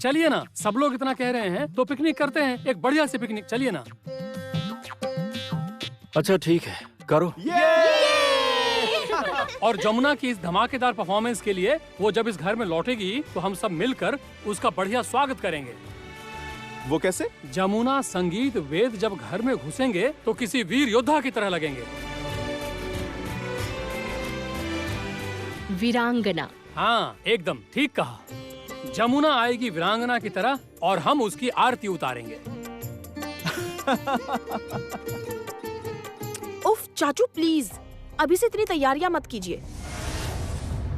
चलिए ना, सब लोग इतना कह रहे हैं तो पिकनिक करते हैं, एक बढ़िया सी पिकनिक। चलिए ना। अच्छा ठीक है, करो। और जमुना की इस धमाकेदार परफॉर्मेंस के लिए वो जब इस घर में लौटेगी तो हम सब मिलकर उसका बढ़िया स्वागत करेंगे। वो कैसे? जमुना संगीत वेद जब घर में घुसेंगे तो किसी वीर योद्धा की तरह लगेंगे। वीरांगना। हाँ, एकदम ठीक कहा। जमुना आएगी वीरांगना की तरह और हम उसकी आरती उतारेंगे। उफ चाचू प्लीज, अभी से इतनी तैयारियां मत कीजिए।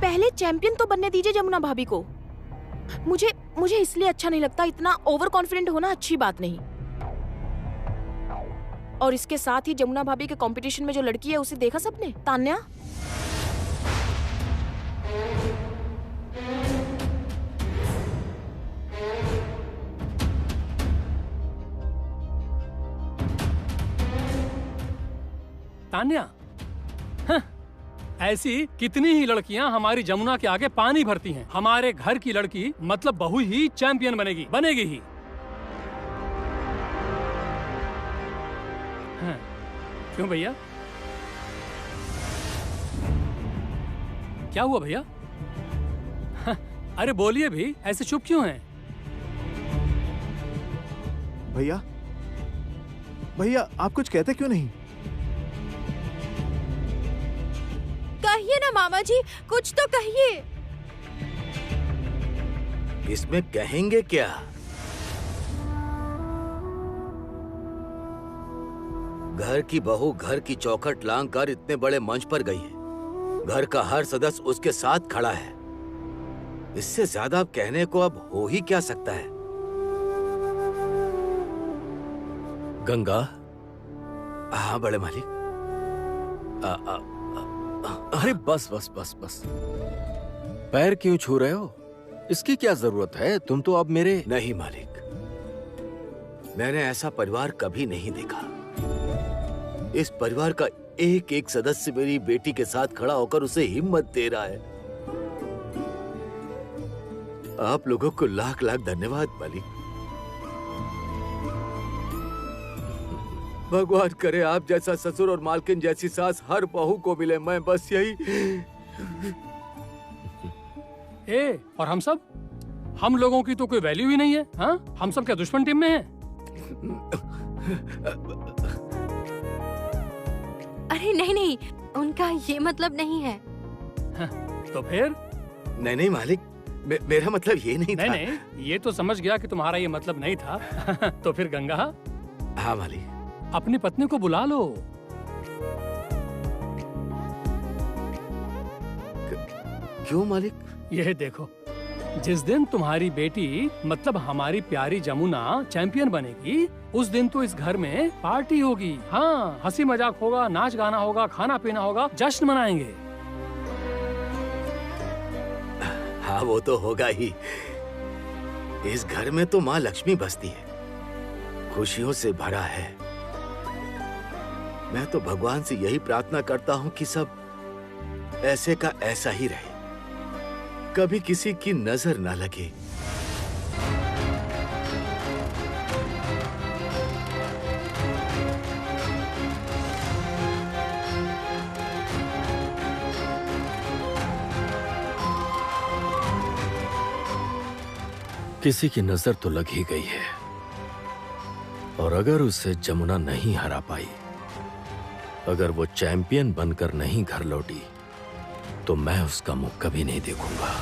पहले चैंपियन तो बनने दीजिए जमुना भाभी को। मुझे इसलिए अच्छा नहीं लगता, इतना ओवर कॉन्फिडेंट होना अच्छी बात नहीं। और इसके साथ ही जमुना भाभी के कंपटीशन में जो लड़की है उसे देखा सबने, तान्या। तान्या, ऐसी कितनी ही लड़कियां हमारी जमुना के आगे पानी भरती हैं। हमारे घर की लड़की मतलब बहू ही चैंपियन बनेगी ही। हाँ, क्यों भैया? क्या हुआ भैया? हाँ, अरे बोलिए भी, ऐसे चुप क्यों हैं? भैया आप कुछ कहते क्यों नहीं? कहिए ना मामा जी, कुछ तो कहिए। इसमें कहेंगे क्या? घर की बहू घर की चौखट लांग कर इतने बड़े मंच पर गई है। घर का हर सदस्य उसके साथ खड़ा है। इससे ज्यादा अब कहने को अब हो ही क्या सकता है? गंगा। हाँ बड़े मालिक। अरे बस बस बस बस, पैर क्यों छू रहे हो? इसकी क्या जरूरत है? तुम तो अब मेरे। नहीं मालिक, मैंने ऐसा परिवार कभी नहीं देखा। इस परिवार का एक एक सदस्य मेरी बेटी के साथ खड़ा होकर उसे हिम्मत दे रहा है। आप लोगों को लाख लाख धन्यवाद मालिक। भगवान करे आप जैसा ससुर और मालकिन जैसी सास हर बहू को मिले। मैं बस यही। और हम सब? हम लोगों की तो कोई वैल्यू ही नहीं है। हाँ? हम सब क्या दुश्मन टीम में हैं? अरे नहीं, उनका ये मतलब नहीं है। हाँ, तो फिर? नहीं मालिक, मेरा मतलब ये नहीं था। नहीं, ये तो समझ गया कि तुम्हारा ये मतलब नहीं था। तो फिर गंगा? हाँ मालिक। अपनी पत्नी को बुला लो। क्यों मालिक? यह देखो, जिस दिन तुम्हारी बेटी मतलब हमारी प्यारी जमुना चैंपियन बनेगी, उस दिन तो इस घर में पार्टी होगी। हाँ, हंसी मजाक होगा, नाच गाना होगा, खाना पीना होगा, जश्न मनाएंगे। हाँ वो तो होगा ही। इस घर में तो माँ लक्ष्मी बसती है, खुशियों से भरा है। मैं तो भगवान से यही प्रार्थना करता हूँ कि सब ऐसे का ऐसा ही रहे, कभी किसी की नजर ना लगे। किसी की नजर तो लग ही गई है, और अगर उसे जमुना नहीं हरा पाई, अगर वो चैंपियन बनकर नहीं घर लौटी, तो मैं उसका मुख कभी नहीं देखूंगा।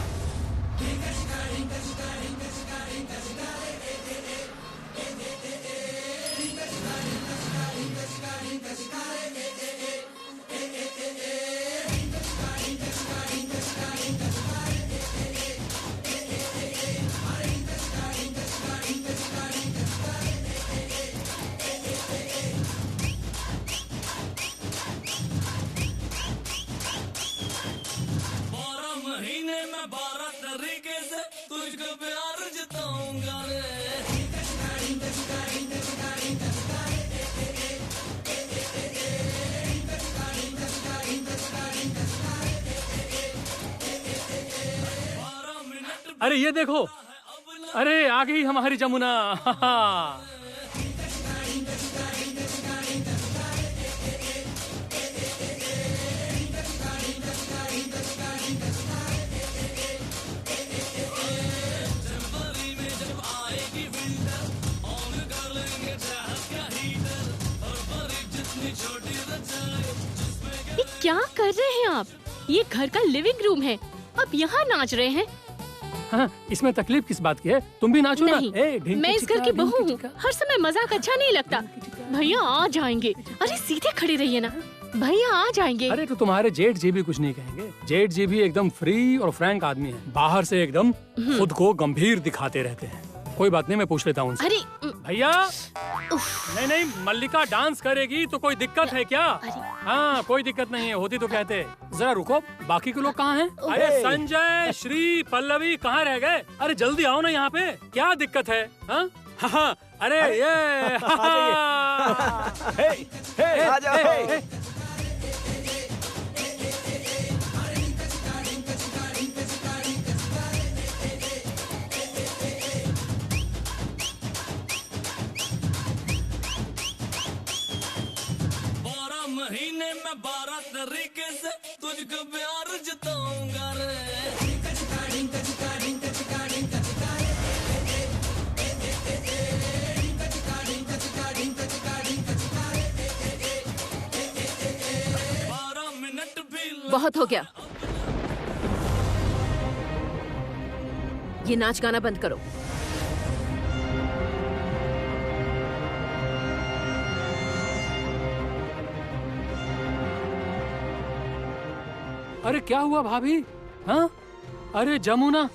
अरे ये देखो, अरे आ गई हमारी जमुना। ये क्या कर रहे हैं आप? ये घर का लिविंग रूम है, आप यहाँ नाच रहे हैं? हाँ, इसमें तकलीफ किस बात की है? तुम भी नाचो ना। नहीं, ढिंकी मैं इस घर चिका, की बहू ढिंकी हूँ। चिका। हर समय मजाक अच्छा नहीं लगता। भैया आ जाएंगे। अरे सीधे खड़े रहिए ना, भैया आ जाएंगे। अरे तो तुम्हारे जेठ जी भी कुछ नहीं कहेंगे। जेठ जी भी एकदम फ्री और फ्रैंक आदमी है, बाहर से एकदम खुद को गंभीर दिखाते रहते हैं। कोई बात नहीं, मैं पूछ लेता हूँ उनसे। अरे भैया, नहीं मल्लिका डांस करेगी तो कोई दिक्कत है क्या? हाँ, कोई दिक्कत नहीं है, होती तो कहते। जरा रुको, बाकी के लोग कहाँ हैं? अरे संजय, श्री, पल्लवी कहाँ रह गए? अरे जल्दी आओ ना यहाँ पे, क्या दिक्कत है? हाँ? हाँ, अरे ये आ जाओ। महीने में 12 तरीके से तुझको प्यार जताऊंगा रे। बहुत हो गया, ये नाच गाना बंद करो। अरे क्या हुआ भाभी? हाँ? अरे जमुना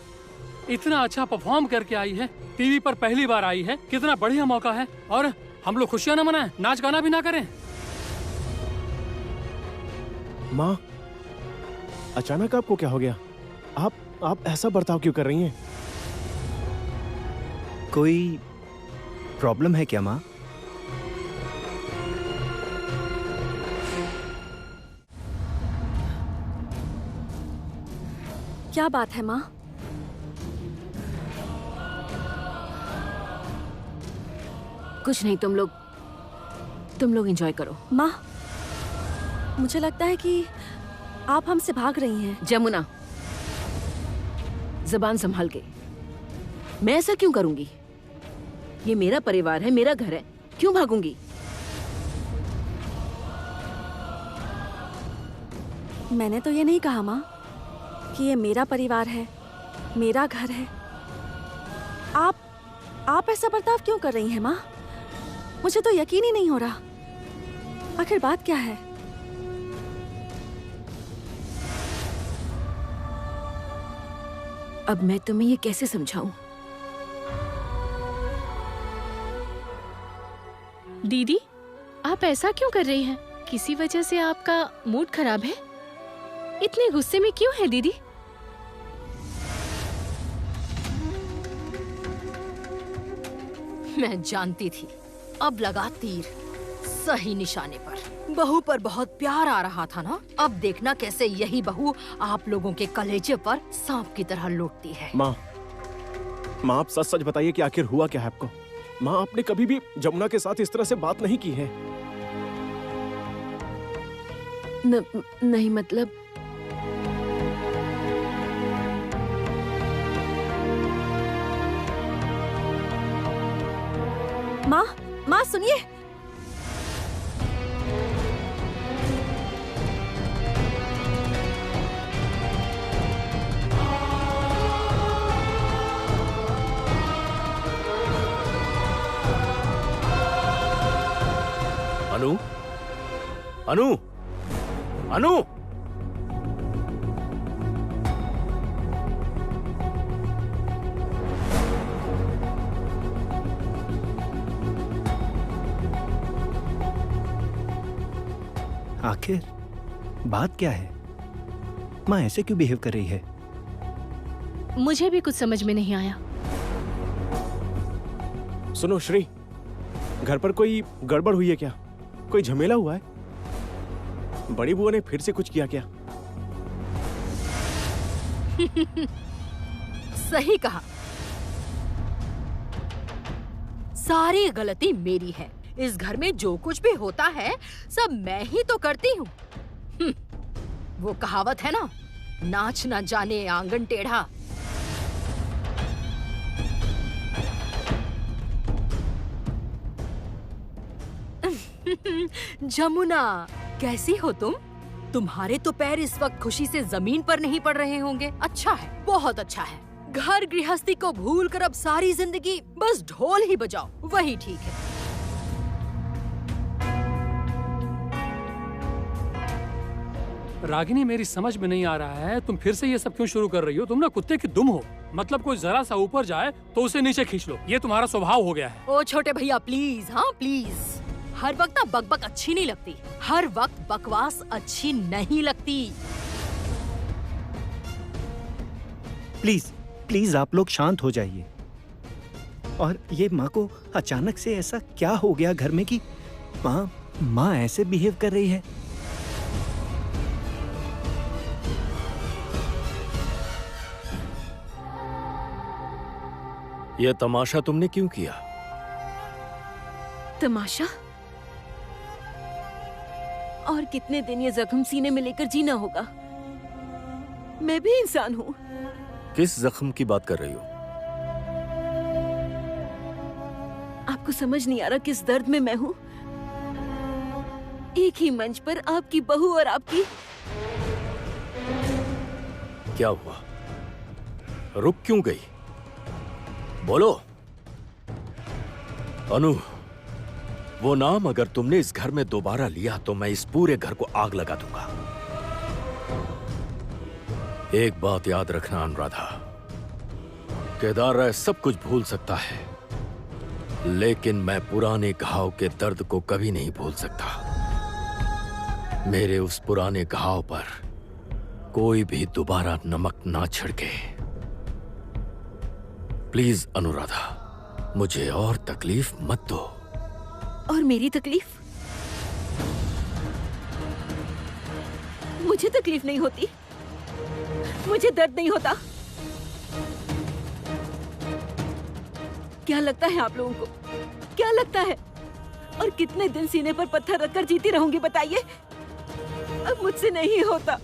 इतना अच्छा परफॉर्म करके आई है, टीवी पर पहली बार आई है, कितना बढ़िया मौका है और हम लोग खुशियां ना मनाएं, नाच गाना भी ना करें? माँ, अचानक आपको क्या हो गया? आप ऐसा बर्ताव क्यों कर रही हैं? कोई प्रॉब्लम है क्या माँ? क्या बात है माँ? कुछ नहीं, तुम लोग एंजॉय करो। माँ, मुझे लगता है कि आप हमसे भाग रही हैं। जमुना, जबान संभाल के। मैं ऐसा क्यों करूंगी? ये मेरा परिवार है, मेरा घर है, क्यों भागूंगी? मैंने तो ये नहीं कहा माँ कि ये मेरा परिवार है, मेरा घर है। आप ऐसा बर्ताव क्यों कर रही हैं माँ? मुझे तो यकीन ही नहीं हो रहा। आखिर बात क्या है? अब मैं तुम्हें ये कैसे समझाऊं? दीदी, आप ऐसा क्यों कर रही हैं? किसी वजह से आपका मूड खराब है? इतने गुस्से में क्यों है दीदी? मैं जानती थी, अब लगा तीर सही निशाने पर। बहू पर बहुत प्यार आ रहा था ना, अब देखना कैसे यही बहू आप लोगों के कलेजे पर सांप की तरह लौटती है। माँ, आप सच सच बताइए कि आखिर हुआ क्या है आपको? माँ, आपने कभी भी जमुना के साथ इस तरह से बात नहीं की है। नहीं, मतलब माँ सुनिए। अनु, अनु, अनु, आखिर बात क्या है? माँ ऐसे क्यों बिहेव कर रही है? मुझे भी कुछ समझ में नहीं आया। सुनो श्री, घर पर कोई गड़बड़ हुई है क्या? कोई झमेला हुआ है? बड़ी बुआ ने फिर से कुछ किया क्या? सही कहा, सारी गलती मेरी है। इस घर में जो कुछ भी होता है सब मैं ही तो करती हूँ। वो कहावत है ना, नाच ना जाने आंगन टेढ़ा। जमुना, कैसी हो तुम? तुम्हारे तो पैर इस वक्त खुशी से जमीन पर नहीं पड़ रहे होंगे। अच्छा है, बहुत अच्छा है। घर गृहस्थी को भूलकर अब सारी जिंदगी बस ढोल ही बजाओ, वही ठीक है। रागिनी, मेरी समझ में नहीं आ रहा है, तुम फिर से ये सब क्यों शुरू कर रही हो? तुम ना कुत्ते की दुम हो। मतलब कोई जरा सा ऊपर जाए तो उसे नीचे खींच लो, ये तुम्हारा स्वभाव हो गया है। ओ छोटे भैया प्लीज, हाँ प्लीज। हर वक्त ना बकबक अच्छी नहीं लगती, हर वक्त बकवास अच्छी नहीं लगती। प्लीज प्लीज आप लोग शांत हो जाइए। और ये माँ को अचानक से ऐसा क्या हो गया घर में कि माँ ऐसे बिहेव कर रही है? यह तमाशा तुमने क्यों किया? तमाशा? और कितने दिन ये जख्म सीने में लेकर जीना होगा? मैं भी इंसान हूँ। किस जख्म की बात कर रही हो? आपको समझ नहीं आ रहा किस दर्द में मैं हूँ? एक ही मंच पर आपकी बहू और आपकी। क्या हुआ? रुक क्यों गई? बोलो। अनु, वो नाम अगर तुमने इस घर में दोबारा लिया तो मैं इस पूरे घर को आग लगा दूंगा। एक बात याद रखना अनुराधा, केदार राय सब कुछ भूल सकता है, लेकिन मैं पुराने घाव के दर्द को कभी नहीं भूल सकता। मेरे उस पुराने घाव पर कोई भी दोबारा नमक ना छिड़के। प्लीज अनुराधा, मुझे और तकलीफ मत दो। और मेरी तकलीफ? मुझे तकलीफ नहीं होती, मुझे दर्द नहीं होता। क्या लगता है आप लोगों को? क्या लगता है? और कितने दिन सीने पर पत्थर रखकर जीती रहूंगी बताइए? अब मुझसे नहीं होता।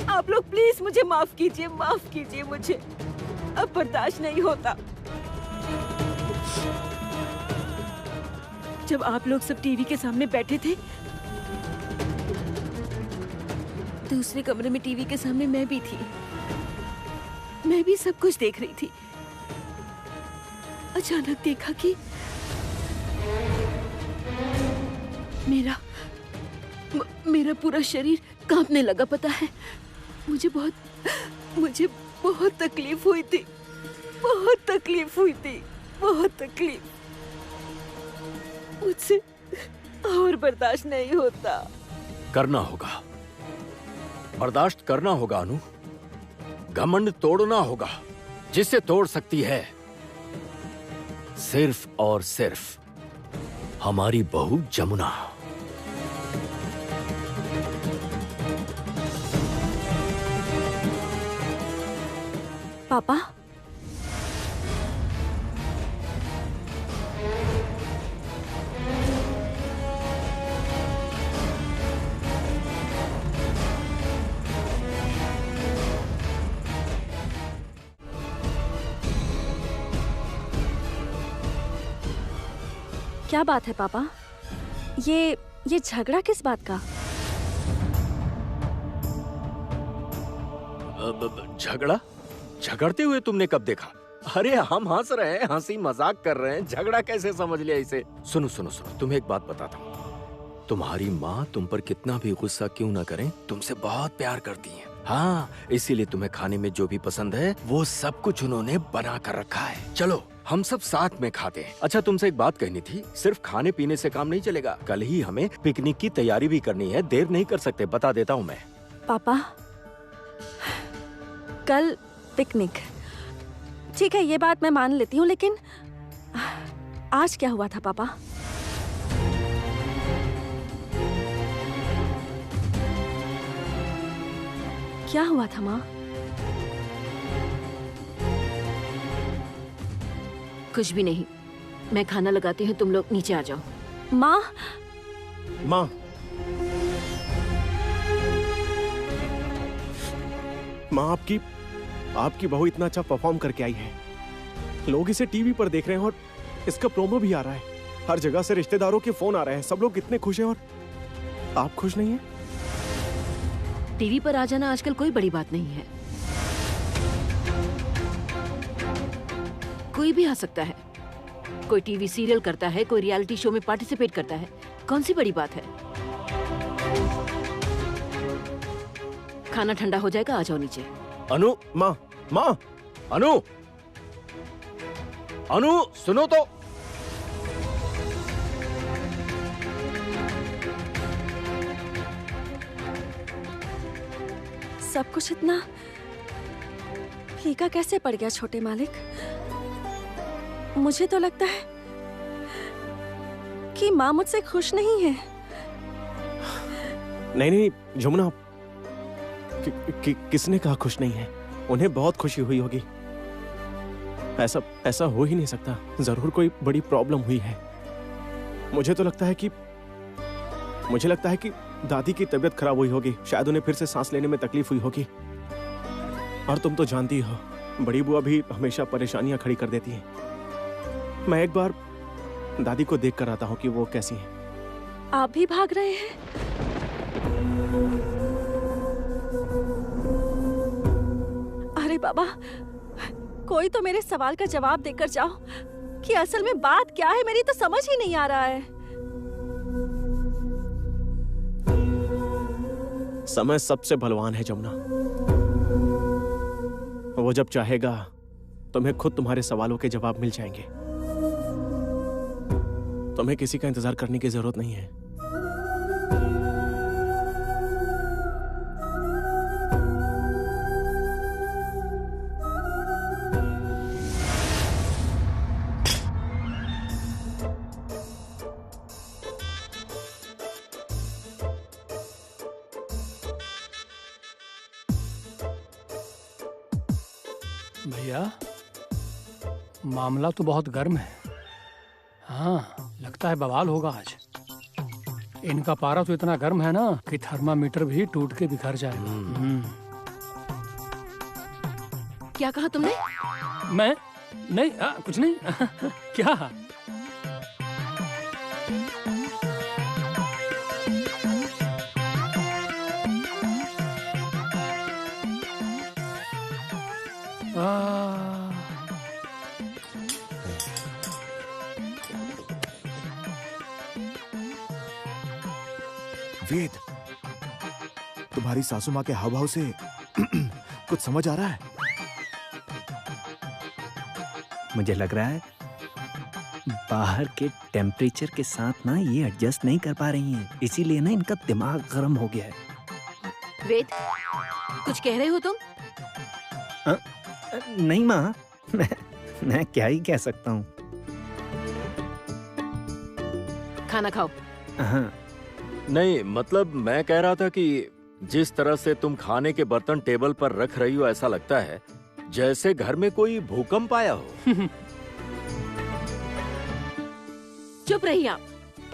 आप लोग प्लीज मुझे माफ कीजिए, माफ कीजिए मुझे। अब बर्दाश्त नहीं होता। जब आप लोग सब टीवी के सामने बैठे थे, दूसरे कमरे में टीवी के सामने मैं भी थी। मैं भी सब कुछ देख रही थी। अचानक देखा कि मेरा पूरा शरीर कांपने लगा। पता है, मुझे बहुत तकलीफ हुई थी। बहुत तकलीफ हुई थी, बहुत तकलीफ। मुझसे और बर्दाश्त नहीं होता। करना होगा, बर्दाश्त करना होगा अनु। घमंड तोड़ना होगा, जिसे तोड़ सकती है सिर्फ और सिर्फ हमारी बहू जमुना। पापा, क्या बात है पापा? ये झगड़ा किस बात का? झगड़ा? झगड़ते हुए तुमने कब देखा? अरे हम हंस रहे हैं, हंसी मजाक कर रहे हैं, झगड़ा कैसे समझ लिया इसे? सुनो सुनो सुनो, तुम्हें एक बात बताता हूँ। तुम्हारी माँ तुम पर कितना भी गुस्सा क्यों ना करें, तुमसे बहुत प्यार करती हैं। हाँ, इसीलिए तुम्हें खाने में जो भी पसंद है वो सब कुछ उन्होंने बना कर रखा है। चलो हम सब साथ में खाते हैं। अच्छा, तुमसे एक बात कहनी थी, सिर्फ खाने पीने से काम नहीं चलेगा, कल ही हमें पिकनिक की तैयारी भी करनी है। देर नहीं कर सकते, बता देता हूँ मैं। पापा, कल पिकनिक, ठीक है, ये बात मैं मान लेती हूँ, लेकिन आज क्या हुआ था पापा? क्या हुआ था माँ? कुछ भी नहीं। मैं खाना लगाती हूँ, तुम लोग नीचे आ जाओ। माँ, माँ, माँ आपकी बहू इतना अच्छा परफॉर्म करके आई है। लोग इसे टीवी पर देख रहे हैं और इसका प्रोमो भी आ रहा है। हर जगह से रिश्तेदारों के फोन आ रहे हैं। सब लोग इतने खुश हैं और आप खुश नहीं हैं? टीवी पर आ जाना आजकल कोई बड़ी बात नहीं है। कोई भी आ सकता है। कोई टीवी सीरियल करता है, कोई रियलिटी शो में पार्टिसिपेट करता है। कौन सी बड़ी बात है? खाना ठंडा हो जाएगा, आ जाओ नीचे। अनु, माँ, अनु, सुनो तो। सब कुछ इतना फीका कैसे पड़ गया छोटे मालिक? मुझे तो लगता है कि माँ मुझसे खुश नहीं है। नहीं जमुना, किसने कहा खुश नहीं है? उन्हें बहुत खुशी हुई होगी। ऐसा हो ही नहीं सकता। जरूर कोई बड़ी प्रॉब्लम हुई है। मुझे लगता है कि दादी की तबीयत खराब हुई होगी। शायद उन्हें फिर से सांस लेने में तकलीफ हुई होगी। और तुम तो जानती हो, बड़ी बुआ भी हमेशा परेशानियां खड़ी कर देती हैं। मैं एक बार दादी को देख कर आता हूँ कि वो कैसी हैं। आप भी भाग रहे हैं? अरे बाबा, कोई तो मेरे सवाल का जवाब देकर जाओ कि असल में बात क्या है। मेरी तो समझ ही नहीं आ रहा है। समय सबसे बलवान है जमुना। वो जब चाहेगा तुम्हें खुद तुम्हारे सवालों के जवाब मिल जाएंगे। तुम्हें किसी का इंतजार करने की जरूरत नहीं है। भैया, मामला तो बहुत गर्म है। हाँ, लगता है बवाल होगा आज। इनका पारा तो इतना गर्म है ना कि थर्मामीटर भी टूट के बिखर जाएगा। क्या कहा तुमने? मैं नहीं, कुछ नहीं। क्या? वेद, तुम्हारी सासू माँ के हाव भाव से कुछ समझ आ रहा है? मुझे लग रहा है बाहर के टेम्परेचर के साथ ना ये एडजस्ट नहीं कर पा रही हैं, इसीलिए ना इनका दिमाग गर्म हो गया है। वेद, कुछ कह रहे हो तुम? नहीं माँ, मैं क्या ही कह सकता हूँ। खाना खाओ। हाँ। नहीं, मतलब मैं कह रहा था कि जिस तरह से तुम खाने के बर्तन टेबल पर रख रही हो, ऐसा लगता है जैसे घर में कोई भूकंप आया हो। चुप रहिए आप।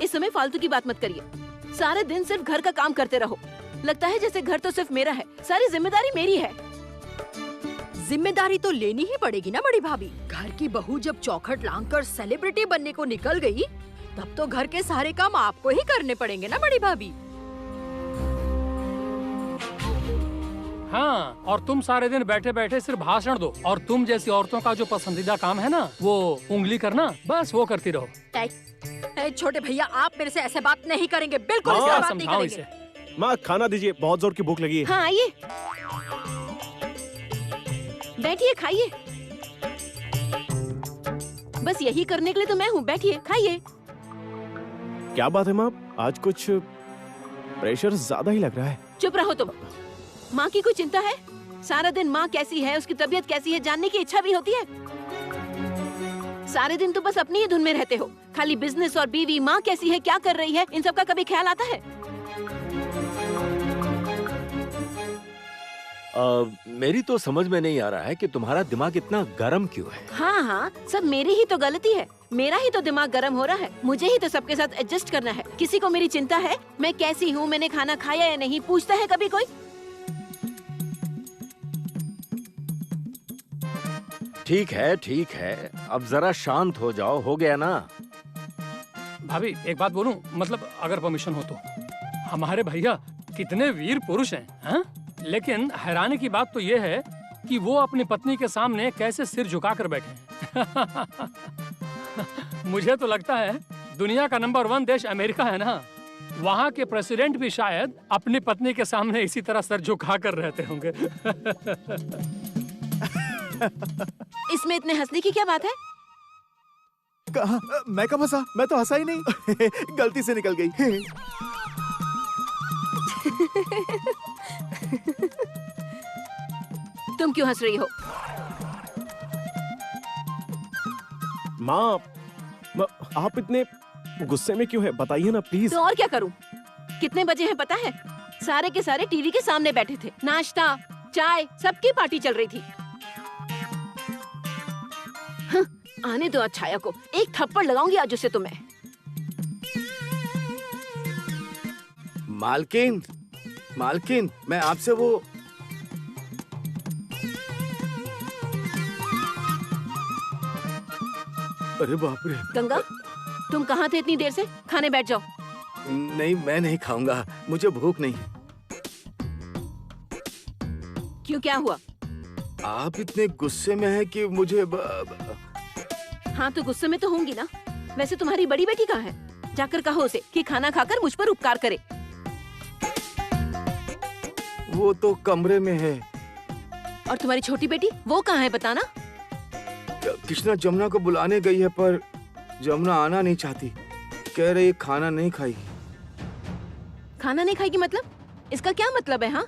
इस समय फालतू की बात मत करिए। सारे दिन सिर्फ घर का काम करते रहो। लगता है जैसे घर तो सिर्फ मेरा है, सारी जिम्मेदारी मेरी है। जिम्मेदारी तो लेनी ही पड़ेगी ना बड़ी भाभी। घर की बहू जब चौखट लांघकर सेलिब्रिटी बनने को निकल गई, तब तो घर के सारे काम आपको ही करने पड़ेंगे ना बड़ी भाभी। हाँ, और तुम सारे दिन बैठे बैठे सिर्फ भाषण दो। और तुम जैसी औरतों का जो पसंदीदा काम है ना, वो उंगली करना, बस वो करती रहो। छोटे भैया, आप मेरे से ऐसे बात नहीं करेंगे, बिल्कुल ऐसे बात नहीं करेंगे। माँ, खाना दीजिए, बहुत जोर की भूख लगी है। हाँ, आइए, बैठिए, खाइए। बस यही करने के लिए तो मैं हूँ। बैठिए, खाइए। क्या बात है माँ, आज कुछ प्रेशर ज्यादा ही लग रहा है। चुप रहो तुम। माँ की कोई चिंता है? सारा दिन माँ कैसी है, उसकी तबीयत कैसी है, जानने की इच्छा भी होती है? सारे दिन तो बस अपनी ही धुन में रहते हो। खाली बिजनेस और बीवी, माँ कैसी है, क्या कर रही है, इन सब का कभी ख्याल आता है? मेरी तो समझ में नहीं आ रहा है कि तुम्हारा दिमाग इतना गर्म क्यों है। हाँ हाँ, सब मेरी ही तो गलती है। मेरा ही तो दिमाग गर्म हो रहा है। मुझे ही तो सबके साथ एडजस्ट करना है। किसी को मेरी चिंता है मैं कैसी हूँ, मैंने खाना खाया या नहीं, पूछता है कभी कोई? ठीक है, अब जरा शांत हो जाओ, हो गया ना। भाभी एक बात बोलूं, मतलब अगर परमिशन हो तो। हमारे भैया कितने वीर पुरुष हैं, हाँ? लेकिन हैरानी की बात तो ये है कि वो अपनी पत्नी के सामने कैसे सिर झुकाकर बैठे हैं। मुझे तो लगता है दुनिया का नंबर 1 देश अमेरिका है ना, वहाँ के प्रेसिडेंट भी शायद अपनी पत्नी के सामने इसी तरह सर झुकाकर रहते होंगे। इसमें इतने हंसने की क्या बात है? कहा मैं कब हंसा? मैं तो हंसा ही नहीं। गलती से निकल गई। तुम क्यों हंस रही हो? माँ, आप इतने गुस्से में क्यों है? बताइए ना प्लीज। तो और क्या करूं? कितने बजे हैं पता है? सारे के सारे टीवी के सामने बैठे थे। नाश्ता, चाय, सबकी पार्टी चल रही थी। हाँ, आने दो अच्छाया को, एक थप्पड़ लगाऊंगी आज उसे तो मैं। मालकिन, मैं आपसे वो अरे बाप रे। गंगा, तुम कहाँ थे इतनी देर से? खाने बैठ जाओ। नहीं, मैं नहीं खाऊंगा, मुझे भूख नहीं। क्यों, क्या हुआ? आप इतने गुस्से में हैं कि मुझे हाँ तो गुस्से में तो होंगी ना। वैसे तुम्हारी बड़ी बेटी कहाँ है? जाकर कहो उसे कि खाना खाकर मुझ पर उपकार करे। वो तो कमरे में है। और तुम्हारी छोटी बेटी वो कहाँ है बताना? कृष्णा जमुना को बुलाने गई है, पर जमुना आना नहीं चाहती। कह रही खाना नहीं खाएगी। खाना नहीं खाएगी मतलब? इसका क्या मतलब है? हाँ,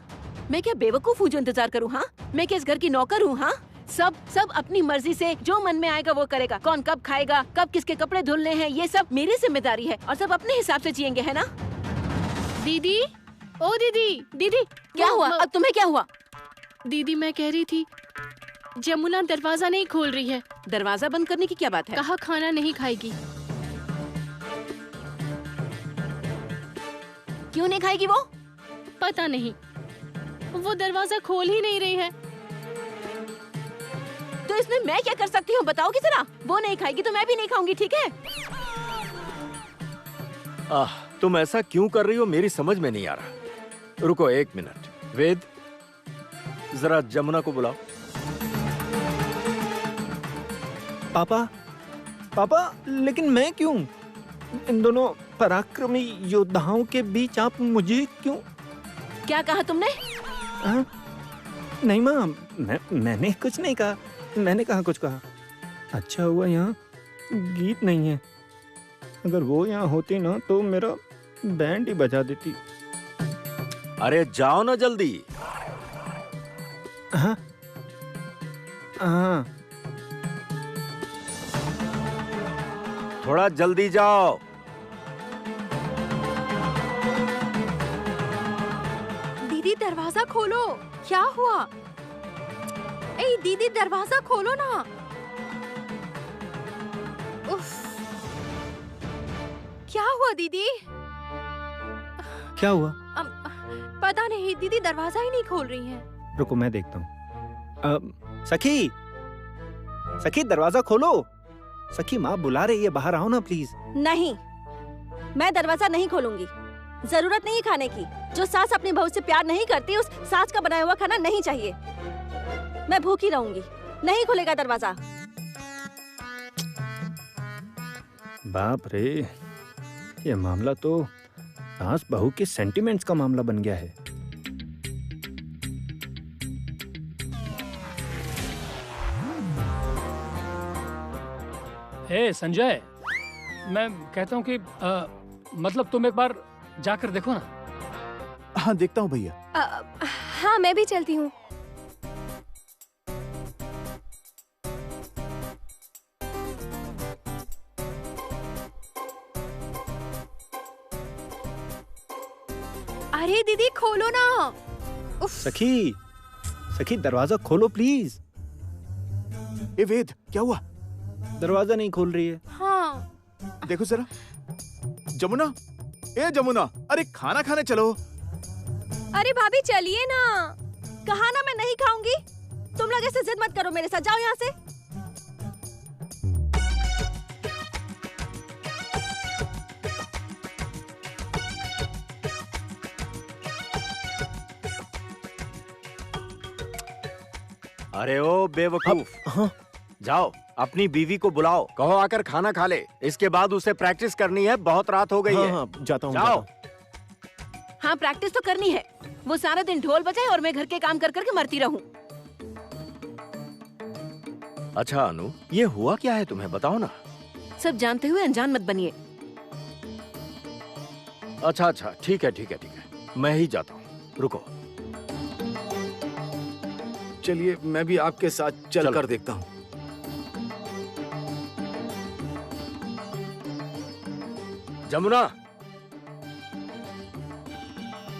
मैं क्या बेवकूफ हूँ जो इंतजार करूँ? हाँ, मैं क्या इस घर की नौकर हूँ? हाँ, सब अपनी मर्जी से जो मन में आएगा वो करेगा। कौन कब खाएगा, कब किसके कपड़े धुलने हैं, ये सब मेरी जिम्मेदारी है और सब अपने हिसाब से जिएंगे, है ना? दीदी, ओ दीदी, क्या हुआ? अब तुम्हें क्या हुआ? दीदी मैं कह रही थी जमुना दरवाजा नहीं खोल रही है। दरवाजा बंद करने की क्या बात है? कहा खाना नहीं खाएगी। क्यों नहीं खाएगी वो? पता नहीं, वो दरवाजा खोल ही नहीं रही है। तो इसमें मैं क्या कर सकती हूँ बताओगी जरा? वो नहीं खाएगी तो मैं भी नहीं खाऊंगी, ठीक है? तुम ऐसा क्यों कर रही हो, मेरी समझ में नहीं आ रहा। रुको 1 मिनट। वेद, जरा जमुना को बुलाओ। पापा, लेकिन मैं क्यों? इन दोनों पराक्रमी योद्धाओं के बीच आप मुझे क्यों? क्या कहा तुमने? नहीं माँ, मैंने कुछ नहीं कहा। मैंने कहा कुछ कहा? अच्छा हुआ यहाँ गीत नहीं है। अगर वो यहाँ होती ना तो मेरा बैंड ही बजा देती। अरे जाओ ना जल्दी। हाँ, थोड़ा जल्दी जाओ। दीदी दरवाजा खोलो। क्या हुआ? ए दीदी दरवाजा खोलो ना। उफ, क्या हुआ दीदी? क्या हुआ? पता नहीं, दीदी दरवाजा ही नहीं खोल रही हैं। रुको मैं देखता हूँ। सखी दरवाजा खोलो। सखी माँ बुला रही है, बाहर आओ ना प्लीज। नहीं, मैं दरवाजा नहीं खोलूंगी। जरूरत नहीं खाने की। जो सास अपनी बहू से प्यार नहीं करती उस सास का बनाया हुआ खाना नहीं चाहिए। मैं भूखी रहूंगी। नहीं खुलेगा दरवाजा। बाप रे, ये मामला तो सास बहू के सेंटिमेंट्स का मामला बन गया है। हे संजय, मैं कहता हूँ कि मतलब तुम एक बार जाकर देखो ना। हाँ देखता हूँ भैया। हाँ मैं भी चलती हूँ। अरे दीदी खोलो ना। सखी सखी दरवाजा खोलो प्लीज। ए वेद, क्या हुआ? दरवाजा नहीं खोल रही है। हाँ। देखो जरा। जमुना, ए जमुना, अरे खाना खाने चलो। अरे भाभी चलिए ना। कहा ना मैं नहीं खाऊंगी। तुम लोग ऐसे जिद मत करो मेरे साथ, जाओ यहाँ से। अरे ओ बेवकूफ, हाँ? जाओ अपनी बीवी को बुलाओ, कहो आकर खाना खा ले। इसके बाद उसे प्रैक्टिस करनी है, बहुत रात हो गई है। हाँ, जाता हूँ। जाओ। हाँ प्रैक्टिस तो करनी है। वो सारा दिन ढोल बजाए और मैं घर के काम कर करके मरती रहूं। अच्छा अनु, ये हुआ क्या है तुम्हें बताओ ना। सब जानते हुए अनजान मत बनिए। अच्छा ठीक है, मैं ही जाता हूँ, रुको। चलिए मैं भी आपके साथ चल कर देखता हूँ।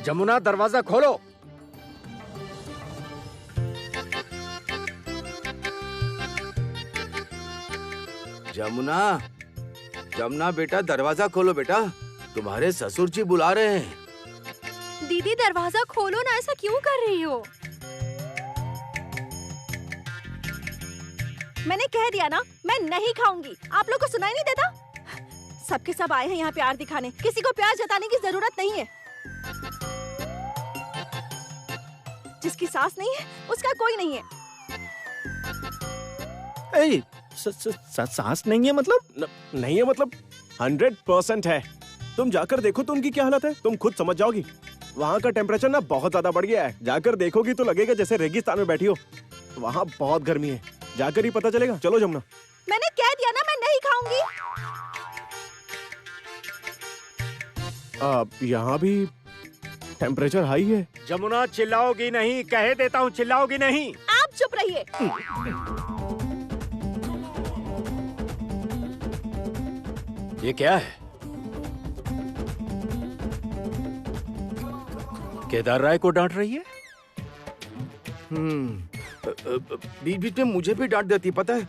जमुना दरवाजा खोलो। जमुना बेटा, दरवाजा खोलो बेटा, तुम्हारे ससुर जी बुला रहे हैं। दीदी दरवाजा खोलो ना, ऐसा क्यों कर रही हो? मैंने कह दिया ना, मैं नहीं खाऊंगी। आप लोग को सुनाई नहीं देता? सबके सब आए हैं यहाँ प्यार दिखाने, किसी को प्यार जताने की जरूरत नहीं है। जिसकी सास नहीं है उसका कोई नहीं है। सास नहीं है मतलब? नहीं है मतलब 100% है। तुम जाकर देखो तो उनकी क्या हालत है, तुम खुद समझ जाओगी। वहाँ का टेम्परेचर ना बहुत ज्यादा बढ़ गया है। जाकर देखोगी तो लगेगा जैसे रेगिस्तान में बैठी हो। वहाँ बहुत गर्मी है, जाकर ही पता चलेगा। चलो जमुना। मैंने कह दिया ना, मैं नहीं खाऊंगी। यहाँ भी टेम्परेचर हाई है। जमुना चिल्लाओगी नहीं, कह देता हूँ चिल्लाओगी नहीं। आप चुप रहिए। ये क्या है? केदार राय को डांट रही है? बीच बीच में मुझे भी डांट देती, पता है?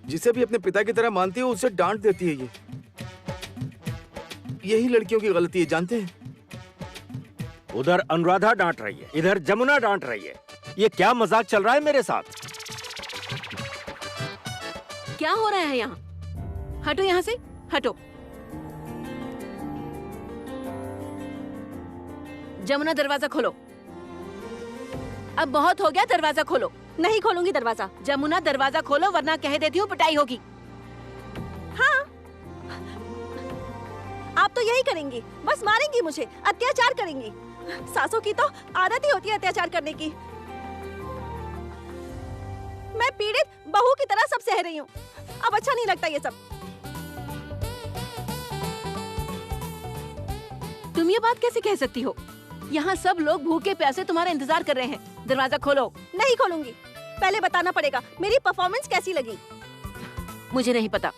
जिसे भी अपने पिता की तरह मानती है उसे डांट देती है। यही लड़कियों की गलती है, जानते हैं? उधर अनुराधा डांट रही है, इधर जमुना डांट रही है। ये क्या मजाक चल रहा है मेरे साथ? क्या हो रहा है यहाँ? हटो यहाँ से, हटो। जमुना दरवाजा खोलो। अब बहुत हो गया, दरवाजा खोलो। नहीं खोलूंगी दरवाजा। जमुना दरवाजा खोलो वरना कह देती हूँ पिटाई होगी। हाँ, आप तो यही करेंगी, बस मारेंगी मुझे, अत्याचार करेंगी। सासों की तो आदत ही होती है अत्याचार करने की। मैं पीड़ित बहू की तरह सब सह रही हूँ। अब अच्छा नहीं लगता ये सब। तुम ये बात कैसे कह सकती हो? यहाँ सब लोग भूखे प्यासे तुम्हारा इंतजार कर रहे हैं। दरवाजा खोलो। नहीं खोलूंगी। पहले बताना पड़ेगा मेरी परफॉर्मेंस कैसी लगी। मुझे नहीं पता।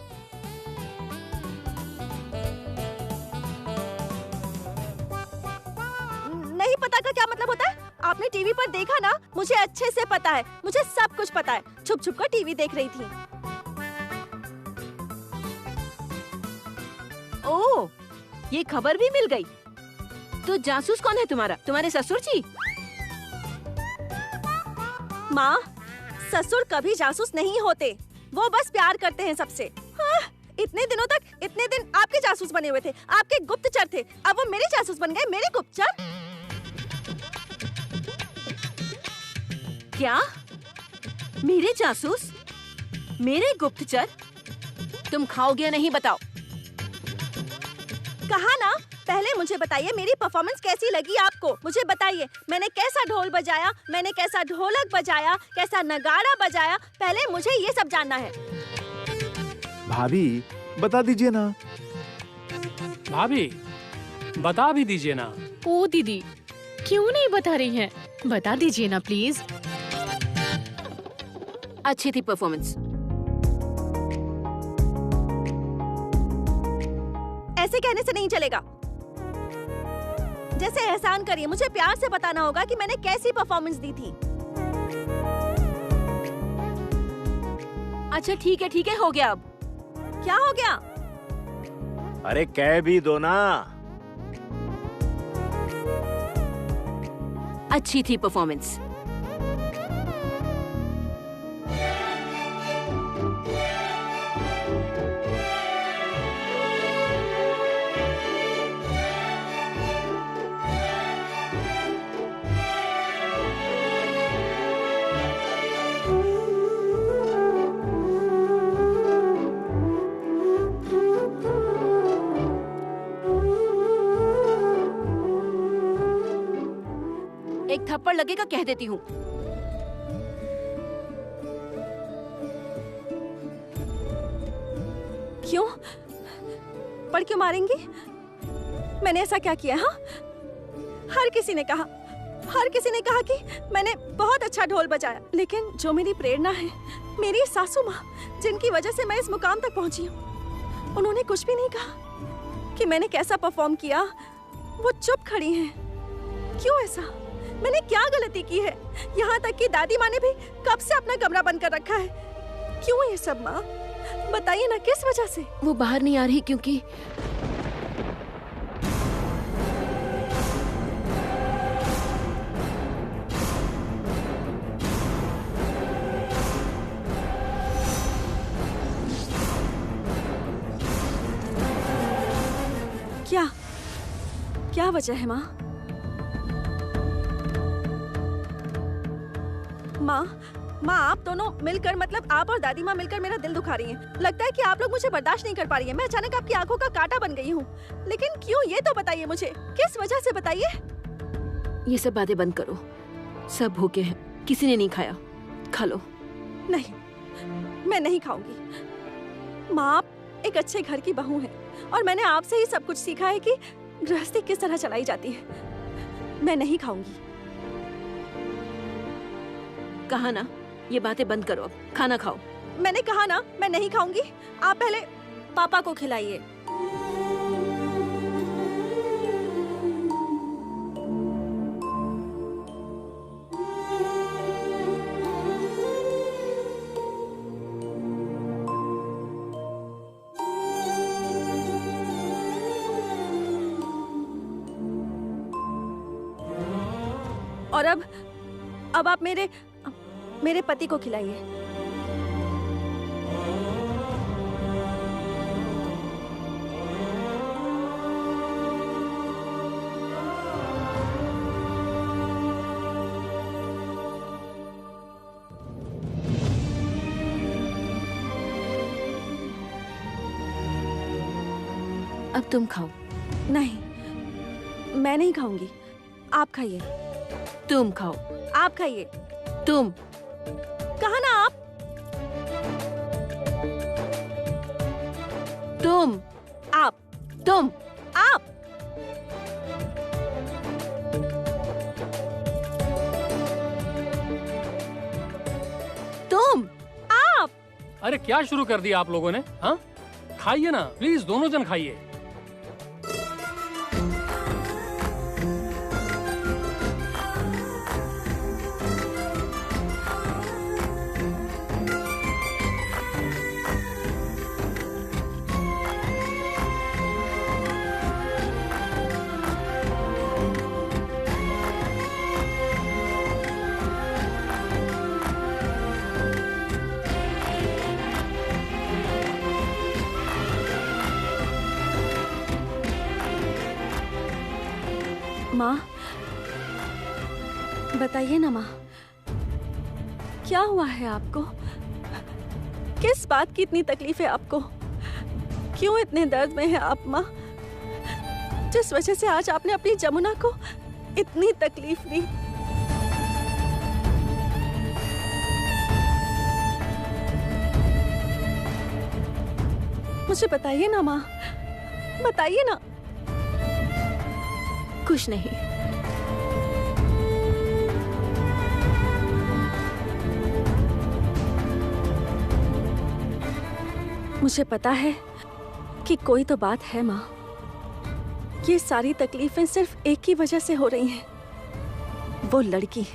नहीं पता का क्या मतलब होता है? आपने टीवी पर देखा ना, मुझे अच्छे से पता है, मुझे सब कुछ पता है। छुप छुप कर टीवी देख रही थी। ओह, ये खबर भी मिल गई। तो जासूस कौन है तुम्हारा? तुम्हारे ससुर जी? माँ, ससुर कभी जासूस नहीं होते, वो बस प्यार करते हैं सबसे। हाँ, इतने दिनों तक, इतने दिन आपके जासूस बने हुए थे, आपके गुप्तचर थे। अब वो मेरे जासूस बन गए, मेरे गुप्तचर। क्या? मेरे जासूस? मेरे गुप्तचर? तुम खाओगे या नहीं बताओ? कहा ना, पहले मुझे बताइए मेरी परफॉर्मेंस कैसी लगी आपको। मुझे बताइए मैंने कैसा ढोल बजाया, मैंने कैसा ढोलक बजाया, कैसा नगाड़ा बजाया। पहले मुझे ये सब जानना है। भाभी बता दीजिए ना। भाभी बता भी दीजिए ना। ओ दीदी, क्यों नहीं बता रही हैं? बता दीजिए ना प्लीज। अच्छी थी परफॉर्मेंस। ऐसे कहने से नहीं चलेगा। जैसे एहसान करिए, मुझे प्यार से बताना होगा कि मैंने कैसी परफॉर्मेंस दी थी। अच्छा ठीक है हो गया। अब क्या हो गया? अरे कह भी दो ना। अच्छी थी परफॉर्मेंस। एक थप्पड़ लगेगा कह देती हूँ। क्यों? पर क्यों मारेंगी? मैंने ऐसा क्या किया? हाँ, हर किसी ने कहा कि मैंने बहुत अच्छा ढोल बजाया, लेकिन जो मेरी प्रेरणा है, मेरी सासू माँ, जिनकी वजह से मैं इस मुकाम तक पहुंची हूँ, उन्होंने कुछ भी नहीं कहा कि मैंने कैसा परफॉर्म किया। वो चुप खड़ी हैं। क्यों ऐसा? मैंने क्या गलती की है? यहाँ तक कि दादी माँ ने भी कब से अपना कमरा बंद कर रखा है। क्यों ये सब माँ? बताइए ना, किस वजह से? वो बाहर नहीं आ रही क्योंकि क्या वजह है माँ? माँ आप दोनों मिलकर, मतलब आप और दादी माँ मिलकर मेरा दिल दुखा रही हैं। लगता है कि आप लोग मुझे बर्दाश्त नहीं कर पा रही हैं। मैं अचानक आपकी आंखों का कांटा बन गई हूँ। लेकिन क्यों, ये तो बताइए मुझे, किस वजह से? बताइए। ये सब बातें बंद करो। सब भूखे हैं, किसी ने नहीं खाया, खा लो। नहीं, मैं नहीं खाऊंगी। माँ आप एक अच्छे घर की बहू हैं और मैंने आपसे ही सब कुछ सीखा है कि गृहस्थी किस तरह चलाई जाती है। मैं नहीं खाऊंगी। कहा ना, ये बातें बंद करो, अब खाना खाओ। मैंने कहा ना, मैं नहीं खाऊंगी। आप पहले पापा को खिलाइए। और अब आप मेरे पति को खिलाइए। अब तुम खाओ। नहीं, मैं नहीं खाऊंगी। आप खाइए। तुम खाओ। आप खाइए। तुम। कहा ना आप। तुम। आप। तुम। आप। तुम। आप। अरे क्या शुरू कर दिया आप लोगों ने? हाँ, खाइए ना प्लीज, दोनों जन खाइए। माँ, बताइए ना माँ, क्या हुआ है आपको? किस बात की इतनी तकलीफ है आपको? क्यों इतने दर्द में है आप माँ, जिस वजह से आज आपने अपनी जमुना को इतनी तकलीफ दी? मुझे बताइए ना माँ, बताइए ना। कुछ नहीं। मुझे पता है कि कोई तो बात है माँ। ये सारी तकलीफें सिर्फ एक ही वजह से हो रही हैं, वो लड़की।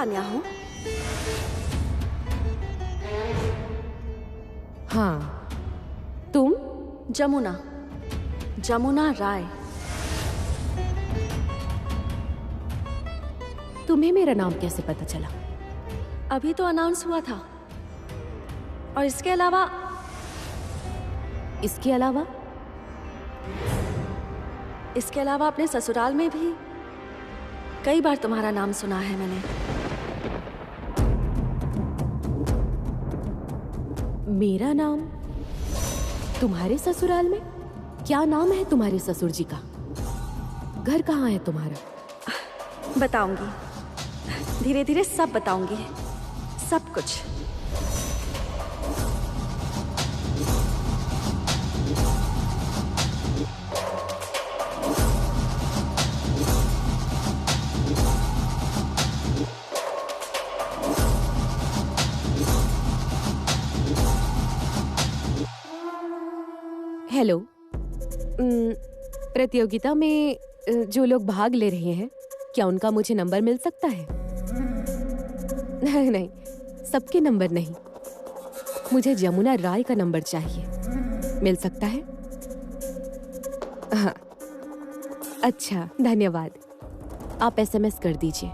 तान्या हूँ। हाँ, तुम? जमुना, जमुना राय। तुम्हें मेरा नाम कैसे पता चला? अभी तो अनाउंस हुआ था। और इसके अलावा इसके अलावा? इसके अलावा अपने ससुराल में भी कई बार तुम्हारा नाम सुना है मैंने। मेरा नाम तुम्हारे ससुराल में? क्या नाम है तुम्हारे ससुर जी का? घर कहाँ है तुम्हारा? बताऊंगी, धीरे धीरे सब बताऊंगी, सब कुछ। हेलो, प्रतियोगिता में जो लोग भाग ले रहे हैं, क्या उनका मुझे नंबर मिल सकता है? नहीं नहीं, सबके नंबर नहीं, मुझे जमुना राय का नंबर चाहिए। मिल सकता है? हाँ, अच्छा, धन्यवाद। आप SMS कर दीजिए।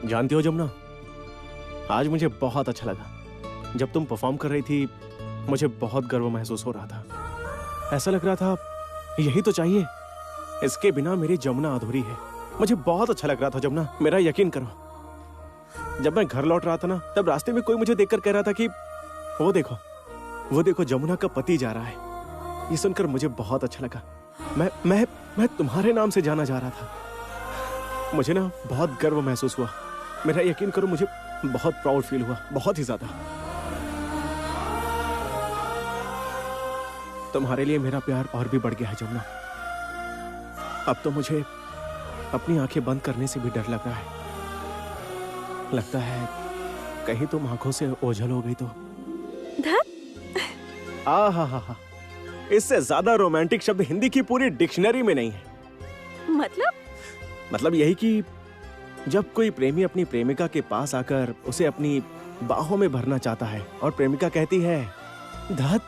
जानती हो जमुना, आज मुझे बहुत अच्छा लगा। जब तुम परफॉर्म कर रही थी, मुझे बहुत गर्व महसूस हो रहा था। ऐसा लग रहा था यही तो चाहिए, इसके बिना मेरी जमुना अधूरी है। मुझे बहुत अच्छा लग रहा था जमुना, मेरा यकीन करो। जब मैं घर लौट रहा था ना, तब रास्ते में कोई मुझे देखकर कह रहा था कि वो देखो जमुना का पति जा रहा है। ये सुनकर मुझे बहुत अच्छा लगा। मैं तुम्हारे नाम से जाना जा रहा था। मुझे ना बहुत गर्व महसूस हुआ। मेरा यकीन करो, मुझे बहुत प्राउड फील हुआ, बहुत ही ज्यादा। तुम्हारे लिए मेरा प्यार और भी बढ़ गया है जमुना। अब तो मुझे अपनी आंखें बंद करने से भी डर लग रहा है। लगता है कहीं तुम आंखों से ओझल हो गई तो। हा, इससे ज्यादा रोमांटिक शब्द हिंदी की पूरी डिक्शनरी में नहीं है। मतलब यही कि जब कोई प्रेमी अपनी प्रेमिका के पास आकर उसे अपनी बाहों में भरना चाहता है और प्रेमिका कहती है धत।